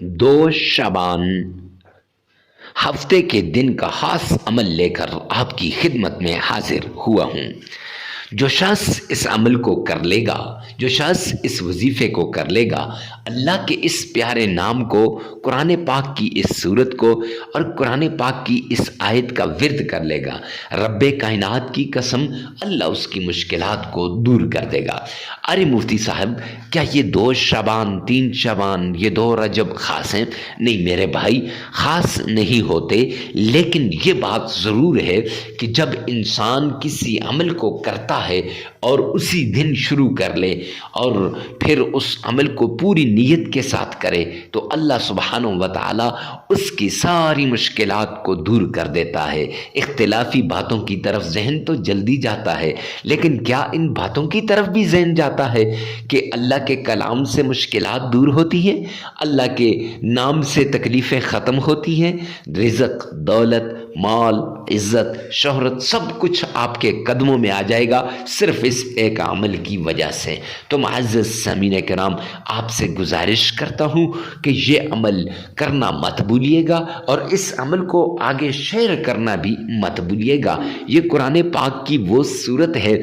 2 شعبان ہفتے کے دن کا خاص عمل لے کر آپ کی خدمت میں حاضر ہوا ہوں۔ جو شخص اس عمل کو کر لے گا، جو شخص اس وظیفے کو کر لے گا، اللہ کے اس پیارے نام کو، قرآن پاک کی اس صورت کو اور قرآن پاک کی اس آیت کا ورد کر لے گا، رب کائنات کی قسم اللہ اس کی مشکلات کو دور کر دے گا۔ ارے مفتی صاحب، کیا یہ 2 شعبان 3 شعبان یہ 2 رجب خاص ہیں؟ نہیں میرے بھائی، خاص نہیں ہوتے، لیکن یہ بات ضرور ہے کہ جب انسان کسی عمل کو کرتا ہے اور اسی دن شروع کر لے اور پھر اس عمل کو پوری نیت کے ساتھ کرے تو اللہ سبحانہ و تعالی اس کی ساری مشکلات کو دور کر دیتا ہے۔ اختلافی باتوں کی طرف ذہن تو جلدی جاتا ہے، لیکن کیا ان باتوں کی طرف بھی ذہن جاتا ہے کہ اللہ کے کلام سے مشکلات دور ہوتی ہیں، اللہ کے نام سے تکلیفیں ختم ہوتی ہیں، رزق، دولت، مال، عزت، شہرت سب کچھ آپ کے قدموں میں آ جائے گا صرف اس ایک عمل کی وجہ سے۔ تو معزز سامعین کرام، آپ سے گزارش کرتا ہوں کہ یہ عمل کرنا مت بھولیے گا اور اس عمل کو آگے شیئر کرنا بھی مت بھولیے گا۔ یہ قرآن پاک کی وہ صورت ہے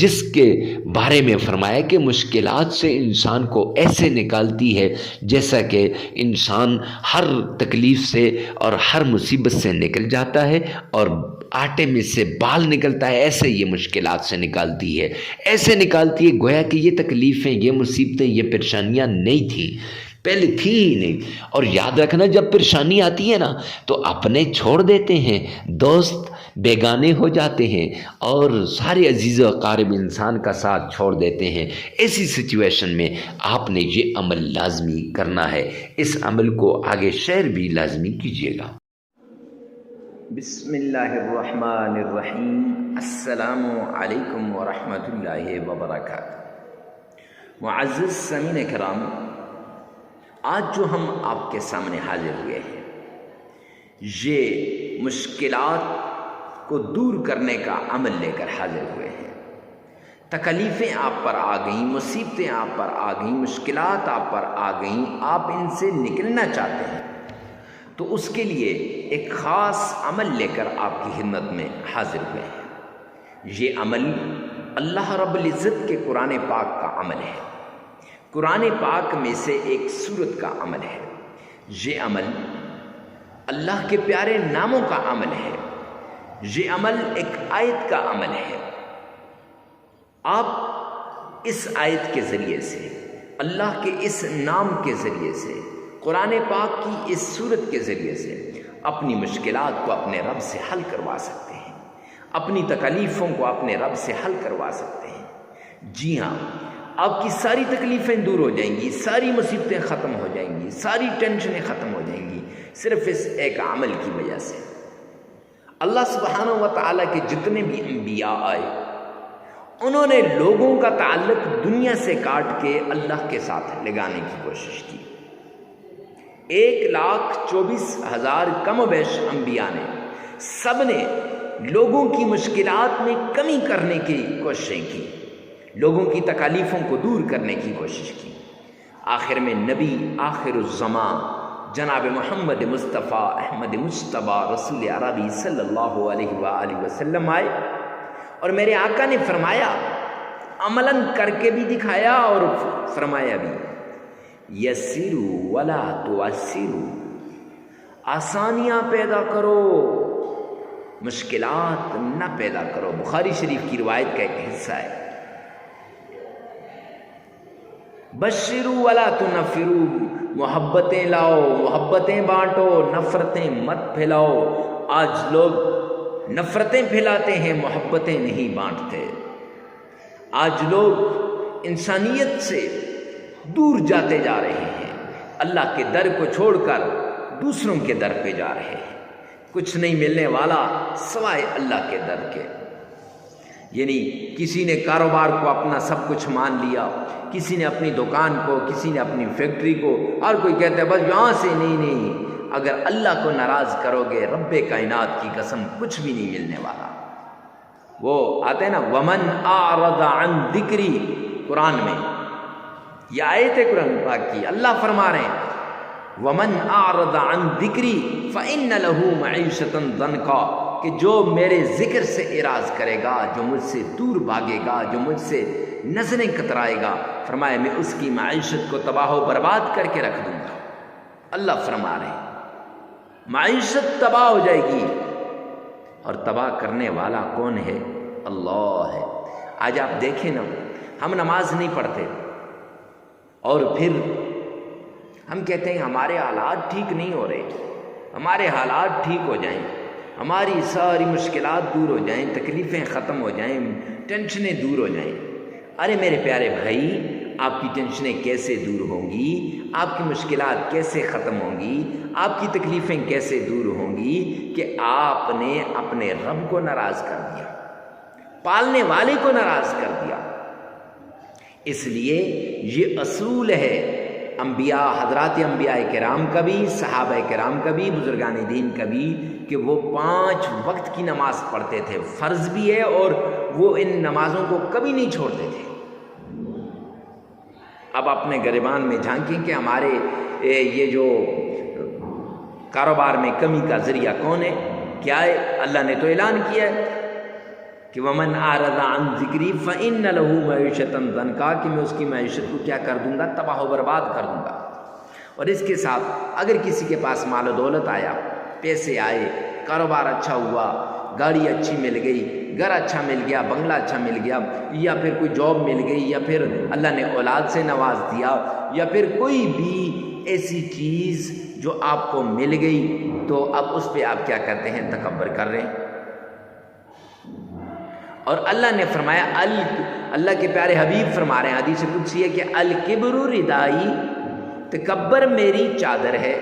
جس کے بارے میں فرمایا کہ مشکلات سے انسان کو ایسے نکالتی ہے جیسا کہ انسان ہر تکلیف سے اور ہر مصیبت سے نکل جاتا ہے اور آٹے میں سے بال نکلتا ہے، ایسے یہ مشکلات سے نکالتی ہے، ایسے نکالتی ہے گویا کہ یہ تکلیفیں، یہ مصیبتیں، یہ پریشانیاں نہیں تھیں، پہلے تھی ہی نہیں۔ اور یاد رکھنا، جب پریشانی آتی ہے نا تو اپنے چھوڑ دیتے ہیں، دوست بیگانے ہو جاتے ہیں اور سارے عزیز و اقارب انسان کا ساتھ چھوڑ دیتے ہیں۔ ایسی سچویشن میں آپ نے یہ عمل لازمی کرنا ہے، اس عمل کو آگے شیئر بھی لازمی کیجیے گا۔ بسم اللہ الرحمن الرحیم۔ السلام علیکم ورحمۃ اللہ وبرکاتہ۔ معزز سامعین کرام، آج جو ہم آپ کے سامنے حاضر ہوئے ہیں، یہ مشکلات کو دور کرنے کا عمل لے کر حاضر ہوئے ہیں۔ تکلیفیں آپ پر آ گئیں، مصیبتیں آپ پر آ گئیں، مشکلات آپ پر آ گئیں، آپ ان سے نکلنا چاہتے ہیں، تو اس کے لیے ایک خاص عمل لے کر آپ کی خدمت میں حاضر ہوئے ہیں۔ یہ عمل اللہ رب العزت کے قرآن پاک کا عمل ہے، قرآن پاک میں سے ایک سورت کا عمل ہے۔ یہ عمل اللہ کے پیارے ناموں کا عمل ہے، یہ عمل ایک آیت کا عمل ہے۔ آپ اس آیت کے ذریعے سے، اللہ کے اس نام کے ذریعے سے، قرآن پاک کی اس سورت کے ذریعے سے اپنی مشکلات کو اپنے رب سے حل کروا سکتے ہیں، اپنی تکلیفوں کو اپنے رب سے حل کروا سکتے ہیں۔ جی ہاں، آپ کی ساری تکلیفیں دور ہو جائیں گی، ساری مصیبتیں ختم ہو جائیں گی، ساری ٹینشنیں ختم ہو جائیں گی، صرف اس ایک عمل کی وجہ سے۔ اللہ سبحانہ و تعالیٰ کے جتنے بھی انبیاء آئے، انہوں نے لوگوں کا تعلق دنیا سے کاٹ کے اللہ کے ساتھ لگانے کی کوشش کی۔ 1,24,000 کم و بیش انبیاء نے، سب نے لوگوں کی مشکلات میں کمی کرنے کی کوششیں کی، لوگوں کی تکالیفوں کو دور کرنے کی کوشش کی۔ آخر میں نبی آخر الزمان جناب محمد مصطفیٰ احمد مجتبیٰ رسول عربی صلی اللہ علیہ وآلہ وسلم آئے اور میرے آقا نے فرمایا، عملاً کر کے بھی دکھایا اور فرمایا بھی، یسروا ولا تعسروا، آسانیاں پیدا کرو، مشکلات نہ پیدا کرو۔ بخاری شریف کی روایت کا ایک حصہ ہے۔ بشروا ولا تنفروا، محبتیں لاؤ، محبتیں بانٹو، نفرتیں مت پھیلاؤ۔ آج لوگ نفرتیں پھیلاتے ہیں، محبتیں نہیں بانٹتے۔ آج لوگ انسانیت سے دور جاتے جا رہے ہیں، اللہ کے در کو چھوڑ کر دوسروں کے در پہ جا رہے ہیں۔ کچھ نہیں ملنے والا سوائے اللہ کے در کے۔ یعنی کسی نے کاروبار کو اپنا سب کچھ مان لیا، کسی نے اپنی دکان کو، کسی نے اپنی فیکٹری کو، اور کوئی کہتا ہے بس یہاں سے نہیں، اگر اللہ کو ناراض کرو گے رب کائنات کی قسم کچھ بھی نہیں ملنے والا۔ وہ آتے ہیں نا، ومن اعرض عن ذکری، قرآن میں یہ آیت ہے قرآن پاک کی، اللہ فرما رہے ہیں ومن اعرض عن ذکری فإن له معیشۃ ضنکا، کہ جو میرے ذکر سے اعراض کرے گا، جو مجھ سے دور بھاگے گا، جو مجھ سے نظریں کترائے گا، فرمایا میں اس کی معیشت کو تباہ و برباد کر کے رکھ دوں گا۔ اللہ فرما رہے ہیں معیشت تباہ ہو جائے گی، اور تباہ کرنے والا کون ہے؟ اللہ ہے۔ آج آپ دیکھیں نا، ہم نماز نہیں پڑھتے اور پھر ہم کہتے ہیں ہمارے حالات ٹھیک نہیں ہو رہے، ہمارے حالات ٹھیک ہو جائیں، ہماری ساری مشکلات دور ہو جائیں، تکلیفیں ختم ہو جائیں، ٹینشنیں دور ہو جائیں۔ ارے میرے پیارے بھائی، آپ کی ٹینشنیں کیسے دور ہوں گی؟ آپ کی مشکلات کیسے ختم ہوں گی؟ آپ کی تکلیفیں کیسے دور ہوں گی کہ آپ نے اپنے رب کو ناراض کر دیا، پالنے والے کو ناراض کر دیا۔ اس لیے یہ اصول ہے انبیاء، حضرات انبیاء کرام کا بھی، صحابہ کرام کا بھی، بزرگان دین کا بھی، کہ وہ 5 وقت کی نماز پڑھتے تھے، فرض بھی ہے، اور وہ ان نمازوں کو کبھی نہیں چھوڑتے تھے۔ اب اپنے گریبان میں جھانکیں کہ ہمارے یہ جو کاروبار میں کمی کا ذریعہ کون ہے؟ کیا ہے؟ اللہ نے تو اعلان کیا ہے کہ ومن اعرض عن ذکری فإن له معیشۃ ضنکا، کہ میں اس کی معیشت کو کیا کر دوں گا؟ تباہ و برباد کر دوں گا۔ اور اس کے ساتھ اگر کسی کے پاس مال و دولت آیا، پیسے آئے، کاروبار اچھا ہوا، گاڑی اچھی مل گئی، گھر اچھا مل گیا، بنگلہ اچھا مل گیا، یا پھر کوئی جاب مل گئی، یا پھر اللہ نے اولاد سے نواز دیا، یا پھر کوئی بھی ایسی چیز جو آپ کو مل گئی، تو اب اس پہ آپ کیا کرتے ہیں؟ تکبر کر رہے ہیں۔ اور اللہ نے فرمایا، اللہ کے پیارے حبیب فرما رہے ہیں، حدیث قدسی ہے کہ الکبر ردائی، تکبر میری چادر ہے،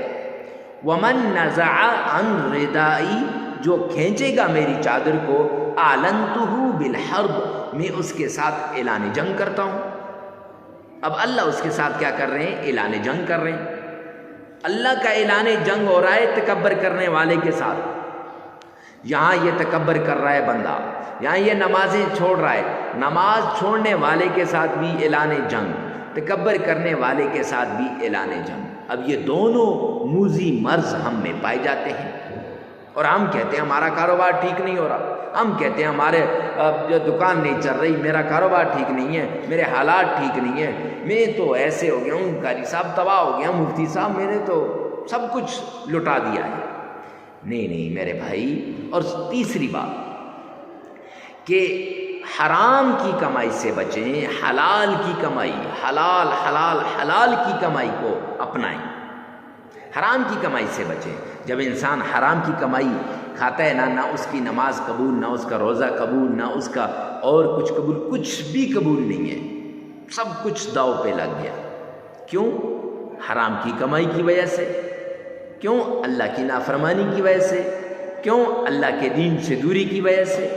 ومن نزع عن ردائی، جو کھینچے گا میری چادر کو، اعلنتہ بالحرب، میں اس کے ساتھ اعلان جنگ کرتا ہوں۔ اب اللہ اس کے ساتھ کیا کر رہے ہیں؟ اعلان جنگ کر رہے ہیں۔ اللہ کا اعلان جنگ ہو رہا ہے تکبر کرنے والے کے ساتھ۔ یہاں یہ تکبر کر رہا ہے بندہ، یہاں یہ نمازیں چھوڑ رہا ہے، نماز چھوڑنے والے کے ساتھ بھی اعلان جنگ، تکبر کرنے والے کے ساتھ بھی اعلان جنگ۔ اب یہ دونوں موذی مرض ہم میں پائے جاتے ہیں، اور ہم کہتے ہیں ہمارا کاروبار ٹھیک نہیں ہو رہا، ہم کہتے ہیں ہمارے جو دکان نہیں چل رہی، میرا کاروبار ٹھیک نہیں ہے، میرے حالات ٹھیک نہیں ہیں، میں تو ایسے ہو گیا ہوں، قاری صاحب تباہ ہو گیا، مفتی صاحب میں نے تو سب کچھ لٹا دیا ہے۔ نہیں میرے بھائی۔ اور تیسری بات کہ حرام کی کمائی سے بچیں، حلال کی کمائی، حلال کی کمائی کو اپنائیں، حرام کی کمائی سے بچیں۔ جب انسان حرام کی کمائی کھاتا ہے نہ اس کی نماز قبول، نہ اس کا روزہ قبول، نہ اس کا اور کچھ قبول، کچھ بھی قبول نہیں ہے، سب کچھ داؤ پہ لگ گیا۔ کیوں؟ حرام کی کمائی کی وجہ سے۔ کیوں؟ اللہ کی نافرمانی کی وجہ سے۔ کیوں؟ اللہ کے دین سے دوری کی وجہ سے۔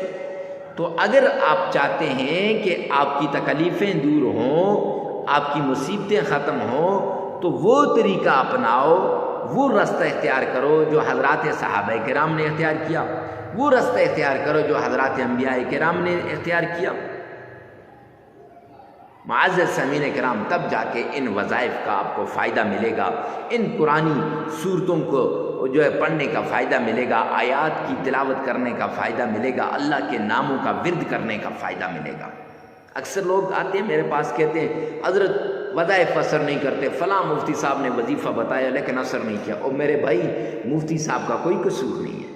تو اگر آپ چاہتے ہیں کہ آپ کی تکلیفیں دور ہوں، آپ کی مصیبتیں ختم ہوں، تو وہ طریقہ اپناؤ، وہ رستہ اختیار کرو جو حضرات صحابہ کرام نے اختیار کیا، وہ رستہ اختیار کرو جو حضرات انبیاء کرام نے اختیار کیا۔ معزز سامعین کرام، تب جا کے ان وظائف کا آپ کو فائدہ ملے گا، ان قرآنی صورتوں کو جو ہے پڑھنے کا فائدہ ملے گا، آیات کی تلاوت کرنے کا فائدہ ملے گا، اللہ کے ناموں کا ورد کرنے کا فائدہ ملے گا۔ اکثر لوگ آتے ہیں میرے پاس، کہتے ہیں حضرت وظائف اثر نہیں کرتے، فلاں مفتی صاحب نے وظیفہ بتایا لیکن اثر نہیں کیا۔ اور میرے بھائی، مفتی صاحب کا کوئی قصور نہیں ہے،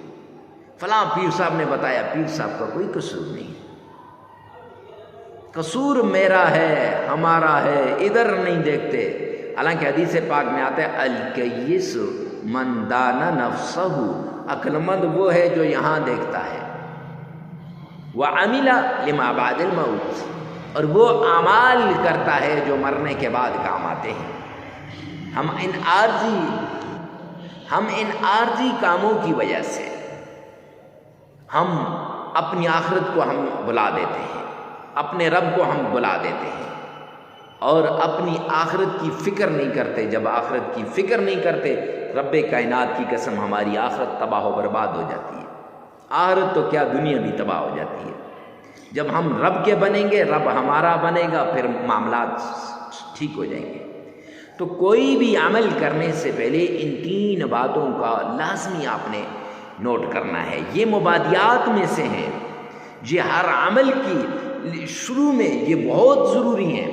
فلاں پیر صاحب نے بتایا، پیر صاحب کا کوئی قصور نہیں ہے، قصور میرا ہے، ہمارا ہے، ادھر نہیں دیکھتے۔ حالانکہ حدیث پاک میں آتا ہے الکیس من دان نفسہ، عقل مند وہ ہے جو یہاں دیکھتا ہے، وعمل لما بعد الموت، اور وہ اعمال کرتا ہے جو مرنے کے بعد کام آتے ہیں۔ ہم ان عارضی کاموں کی وجہ سے ہم اپنی آخرت کو ہم بلا دیتے ہیں، اپنے رب کو ہم بلا دیتے ہیں، اور اپنی آخرت کی فکر نہیں کرتے۔ جب آخرت کی فکر نہیں کرتے، رب کائنات کی قسم ہماری آخرت تباہ و برباد ہو جاتی ہے۔ آخرت تو کیا، دنیا بھی تباہ ہو جاتی ہے۔ جب ہم رب کے بنیں گے، رب ہمارا بنے گا، پھر معاملات ٹھیک ہو جائیں گے۔ تو کوئی بھی عمل کرنے سے پہلے ان 3 باتوں کا لازمی آپ نے نوٹ کرنا ہے. یہ مبادیات میں سے ہیں، یہ ہر عمل کی شروع میں یہ بہت ضروری ہیں.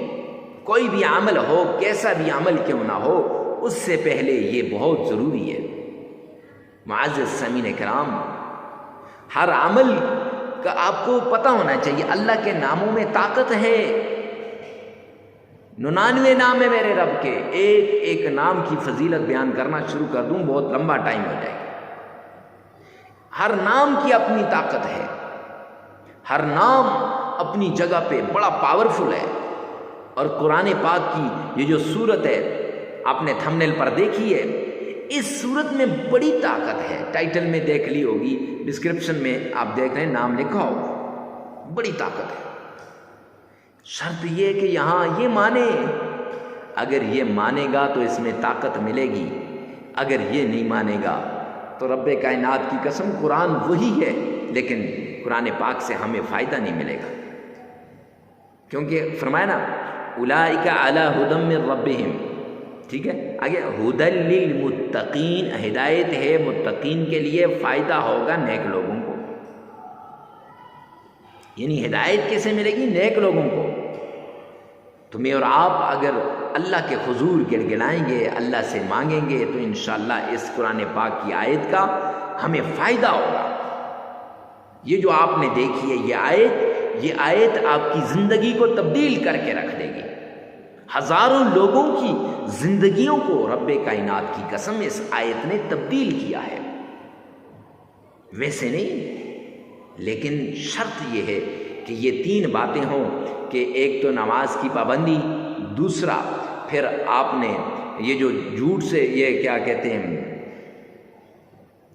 کوئی بھی عمل ہو، کیسا بھی عمل کیوں نہ ہو، اس سے پہلے یہ بہت ضروری ہے. معزز سامعین کرام، ہر عمل کا آپ کو پتہ ہونا چاہیے اللہ کے ناموں میں طاقت ہے. 99 نام ہے میرے رب کے، ایک ایک نام کی فضیلت بیان کرنا شروع کر دوں بہت لمبا ٹائم ہو جائے گا. ہر نام کی اپنی طاقت ہے، ہر نام اپنی جگہ پہ بڑا پاورفل ہے. اور قرآن پاک کی یہ جو صورت ہے آپ نے تھمبنیل پر دیکھی ہے، اس صورت میں بڑی طاقت ہے. ٹائٹل میں دیکھ لی ہوگی، ڈسکرپشن میں آپ دیکھ رہے ہیں نام لکھا ہوگا. بڑی طاقت ہے. شرط یہ ہے کہ یہاں یہ مانے، اگر یہ مانے گا تو اس میں طاقت ملے گی، اگر یہ نہیں مانے گا تو رب کائنات کی قسم قرآن وہی ہے لیکن قرآن پاک سے ہمیں فائدہ نہیں ملے گا. کیونکہ فرمایا نا اولئک علی ھدی من ربہم، ٹھیک ہے. آگے ھدی للمتقین، ہدایت ہے متقین کے لیے، فائدہ ہوگا نیک لوگوں کو. یعنی ہدایت کیسے ملے گی؟ نیک لوگوں کو. تمہیں اور آپ اگر اللہ کے حضور گڑگڑائیں گے، اللہ سے مانگیں گے تو انشاءاللہ اس قرآن پاک کی آیت کا ہمیں فائدہ ہوگا. یہ جو آپ نے دیکھی ہے یہ آیت آپ کی زندگی کو تبدیل کر کے رکھ دے گی. ہزاروں لوگوں کی زندگیوں کو رب کائنات کی قسم اس آیت نے تبدیل کیا ہے. ویسے نہیں، لیکن شرط یہ ہے کہ یہ 3 باتیں ہوں کہ ایک تو نماز کی پابندی، دوسرا پھر آپ نے یہ جو جھوٹ سے، یہ کیا کہتے ہیں،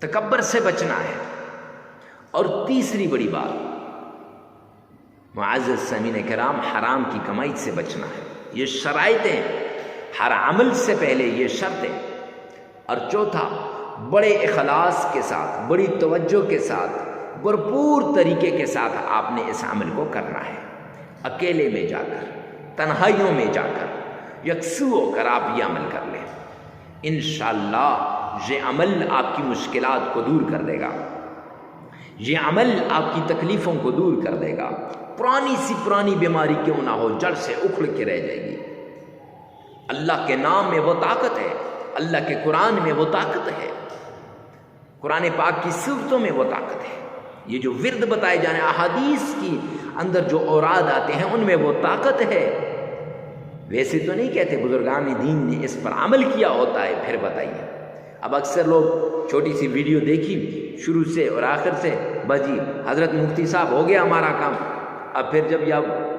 تکبر سے بچنا ہے. اور تیسری بڑی بات معزز سامعین کرام، حرام کی کمائی سے بچنا ہے. یہ شرائطیں ہر عمل سے پہلے یہ شرط ہے. اور چوتھا، بڑے اخلاص کے ساتھ، بڑی توجہ کے ساتھ، بھرپور طریقے کے ساتھ آپ نے اس عمل کو کرنا ہے. اکیلے میں جا کر، تنہائیوں میں جا کر، یکسو ہو کر آپ یہ عمل کر لیں. انشاءاللہ یہ عمل آپ کی مشکلات کو دور کر دے گا، یہ عمل آپ کی تکلیفوں کو دور کر دے گا. پرانی سی پرانی بیماری کیوں نہ ہو، جڑ سے اکھڑ کے رہ جائے گی. اللہ کے نام میں وہ طاقت ہے، اللہ کے قرآن میں وہ طاقت ہے، قرآن پاک کی صورتوں میں وہ طاقت ہے. یہ جو ورد بتائے جانے، احادیث کی اندر جو اوراد آتے ہیں ان میں وہ طاقت ہے. ویسے تو نہیں کہتے، بزرگان دین نے اس پر عمل کیا ہوتا ہے. پھر بتائیے، اب اکثر لوگ چھوٹی سی ویڈیو دیکھی شروع سے اور آخر سے، بس جی حضرت مفتی صاحب ہو گیا ہمارا کام. اب پھر جب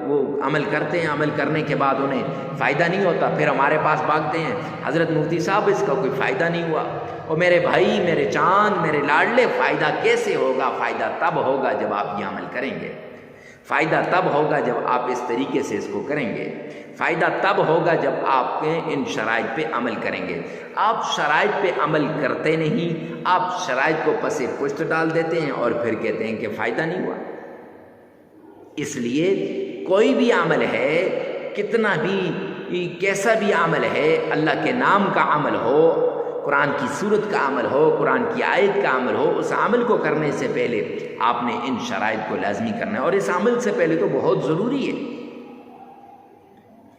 وہ عمل کرتے ہیں، عمل کرنے کے بعد انہیں فائدہ نہیں ہوتا، پھر ہمارے پاس بھاگتے ہیں، حضرت مفتی صاحب اس کا کوئی فائدہ نہیں ہوا. اور میرے بھائی، میرے چاند، میرے لاڈلے، فائدہ کیسے ہوگا؟ فائدہ تب ہوگا جب آپ یہ عمل کریں گے. فائدہ تب ہوگا جب آپ اس طریقے سے اس کو کریں گے. فائدہ تب ہوگا جب آپ کے ان شرائط پہ عمل کریں گے. آپ شرائط پہ عمل کرتے نہیں، آپ شرائط کو پس پشت ڈال دیتے ہیں اور پھر کہتے ہیں کہ فائدہ نہیں ہوا. اس لیے کوئی بھی عمل ہے، کتنا بھی کیسا بھی عمل ہے، اللہ کے نام کا عمل ہو، قرآن کی صورت کا عمل ہو، قرآن کی آیت کا عمل ہو، اس عمل کو کرنے سے پہلے آپ نے ان شرائط کو لازمی کرنا ہے. اور اس عمل سے پہلے تو بہت ضروری ہے،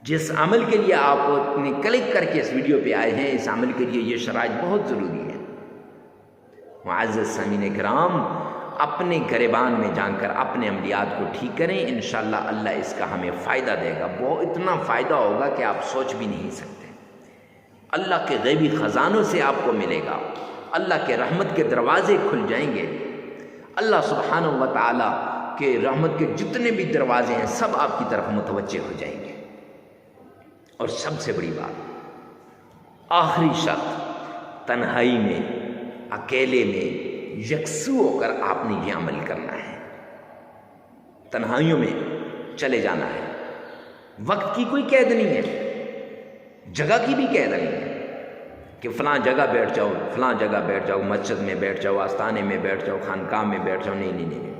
جس عمل کے لیے آپ نے کلک کر کے اس ویڈیو پہ آئے ہیں، اس عمل کے لیے یہ شرائط بہت ضروری ہے. معزز سامعین کرام، اپنے گریبان میں جان کر اپنے عملیات کو ٹھیک کریں. انشاءاللہ اللہ اس کا ہمیں فائدہ دے گا. اتنا فائدہ ہوگا کہ آپ سوچ بھی نہیں سکتے. اللہ کے غیبی خزانوں سے آپ کو ملے گا. اللہ کے رحمت کے دروازے کھل جائیں گے. اللہ سبحانہ و تعالیٰ کے رحمت کے جتنے بھی دروازے ہیں سب آپ کی طرف متوجہ ہو جائیں گے. اور سب سے بڑی بات، آخری شرط، تنہائی میں، اکیلے میں یکسو ہو کر آپ نے یہ عمل کرنا ہے. تنہائیوں میں چلے جانا ہے. وقت کی کوئی قید نہیں ہے، جگہ کی بھی قید نہیں ہے کہ فلاں جگہ بیٹھ جاؤ، فلاں جگہ بیٹھ جاؤ، مسجد میں بیٹھ جاؤ، آستانے میں بیٹھ جاؤ، خانقاہ میں بیٹھ جاؤ. نہیں.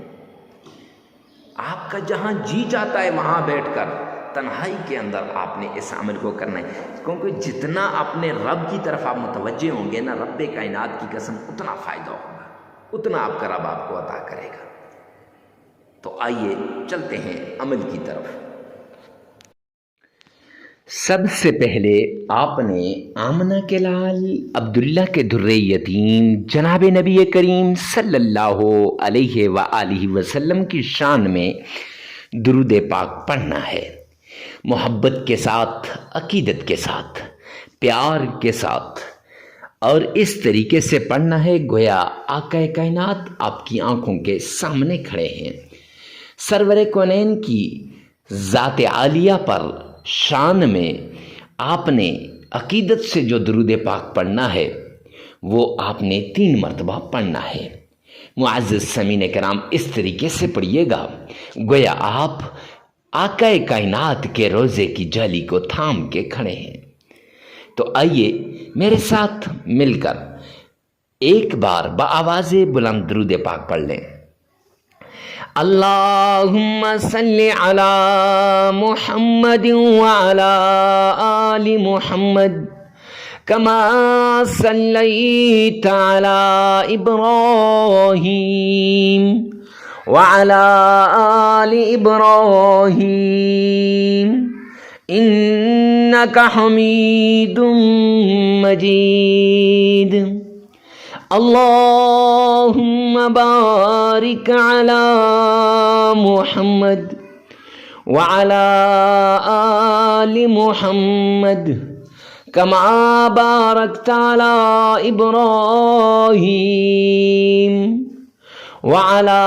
آپ کا جہاں جی چاہتا ہے وہاں بیٹھ کر تنہائی کے اندر آپ نے اس عمل کو کرنا ہے، کیونکہ جتنا اپنے رب کی طرف آپ متوجہ ہوں گے نا، رب کائنات کی قسم، اتنا فائدہ ہوگا، اتنا آپ کا رب آپ کو عطا کرے گا۔ تو آئیے چلتے ہیں عمل کی طرف۔ سب سے پہلے آپ نے آمنہ کے لال عبداللہ کے در یتیم جناب نبی کریم صلی اللہ علیہ وآلہ وسلم کی شان میں درود پاک پڑھنا ہے، محبت کے ساتھ، عقیدت کے ساتھ، پیار کے ساتھ، اور اس طریقے سے پڑھنا ہے گویا آقا کائنات آپ کی آنکھوں کے سامنے کھڑے ہیں۔ سرور کونین کی ذات عالیہ پر شان میں آپ نے عقیدت سے جو درود پاک پڑھنا ہے وہ آپ نے 3 مرتبہ پڑھنا ہے۔ معزز سامعین کرام، اس طریقے سے پڑھیے گا گویا آپ آقا کائنات کے روزے کی جالی کو تھام کے کھڑے ہیں۔ تو آئیے میرے ساتھ مل کر ایک بار بآواز بلند درود پاک پڑھ لیں۔ اللہم صلی علی محمد وعلی آل محمد کما صلیت علی ابراہیم وعلی آل ابراہیم انک حمید مجید۔ اللہم بارک علی محمد وعلی آل محمد کما بارکت علی ابراہیم وعلی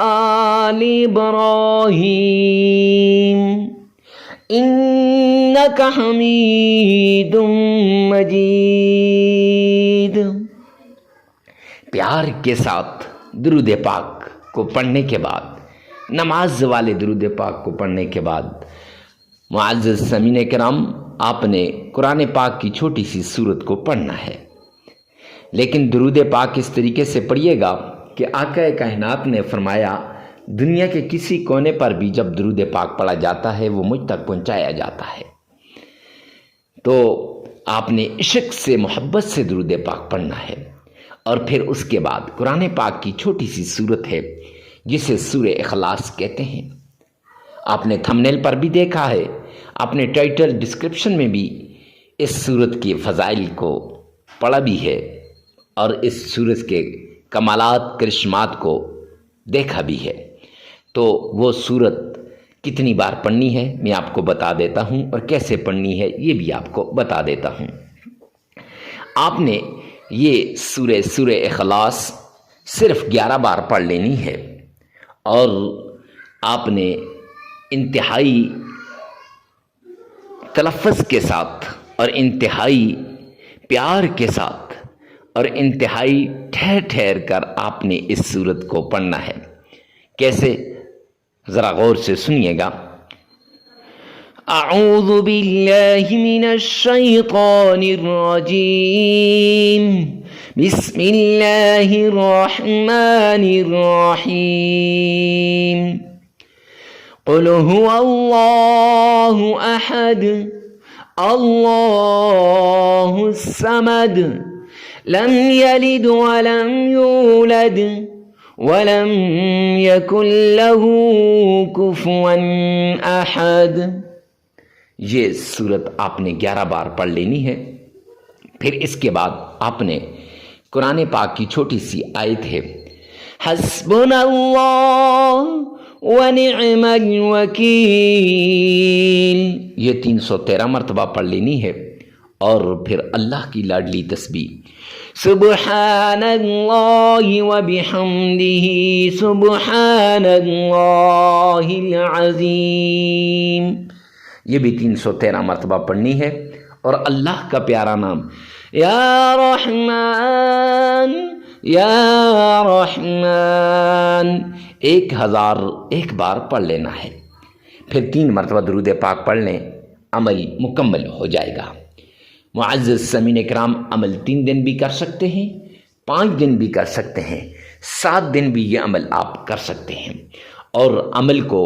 آل ابراہیم انک حمید مجید۔ پیار کے ساتھ درود پاک کو پڑھنے کے بعد، نماز والے درود پاک کو پڑھنے کے بعد، معزز سامعین کرام، آپ نے قرآن پاک کی چھوٹی سی سورت کو پڑھنا ہے، لیکن درود پاک اس طریقے سے پڑھیے گا کہ آقا کائنات نے فرمایا دنیا کے کسی کونے پر بھی جب درود پاک پڑھا جاتا ہے وہ مجھ تک پہنچایا جاتا ہے۔ تو آپ نے عشق سے، محبت سے درود پاک پڑھنا ہے، اور پھر اس کے بعد قرآن پاک کی چھوٹی سی سورت ہے جسے سورہ اخلاص کہتے ہیں۔ آپ نے تھمبنیل پر بھی دیکھا ہے، آپ نے ٹائٹل ڈسکرپشن میں بھی اس سورت کے فضائل کو پڑھا بھی ہے، اور اس سورت کے کمالات، کرشمات کو دیکھا بھی ہے۔ تو وہ سورت کتنی بار پڑھنی ہے میں آپ کو بتا دیتا ہوں، اور کیسے پڑھنی ہے یہ بھی آپ کو بتا دیتا ہوں۔ آپ نے یہ سورہ اخلاص صرف 11 بار پڑھ لینی ہے، اور آپ نے انتہائی تلفظ کے ساتھ اور انتہائی پیار کے ساتھ اور انتہائی ٹھہر ٹھہر کر آپ نے اس سورت کو پڑھنا ہے۔ کیسے؟ ذرا غور سے سنیے گا۔ اعوذ باللہ من الشیطان الرجیم، بسم اللہ الرحمن الرحیم، قل هو اللہ احد اللہ الصمد لم یلد ولم یولد ولم یکن له کفوا احد۔ یہ سورت آپ نے 11 بار پڑھ لینی ہے۔ پھر اس کے بعد آپ نے قرآن پاک کی چھوٹی سی آیت ہے، حسبنا اللہ ونعم الوکیل، یہ 313 مرتبہ پڑھ لینی ہے، اور پھر اللہ کی لاڈلی تسبیح سبحان اللہ وبحمدہ سبحان اللہ العظیم، یہ بھی 313 مرتبہ پڑھنی ہے، اور اللہ کا پیارا نام یا رحمان یا رحمان 1001 بار پڑھ لینا ہے۔ پھر 3 مرتبہ درود پاک پڑھ لیں، عمل مکمل ہو جائے گا۔ معزز سامعین کرام، عمل 3 دن بھی کر سکتے ہیں، 5 دن بھی کر سکتے ہیں، 7 دن بھی یہ عمل آپ کر سکتے ہیں، اور عمل کو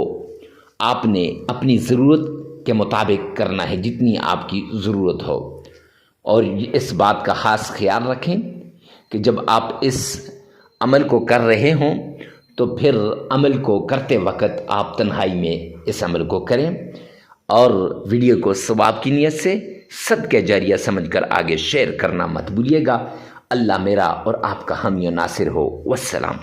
آپ نے اپنی ضرورت کے مطابق کرنا ہے جتنی آپ کی ضرورت ہو، اور اس بات کا خاص خیال رکھیں کہ جب آپ اس عمل کو کر رہے ہوں تو پھر عمل کو کرتے وقت آپ تنہائی میں اس عمل کو کریں، اور ویڈیو کو ثواب کی نیت سے صدقہ جاریہ سمجھ کر آگے شیئر کرنا مت بھولیے گا۔ اللہ میرا اور آپ کا حامی و ناصر ہو۔ والسلام۔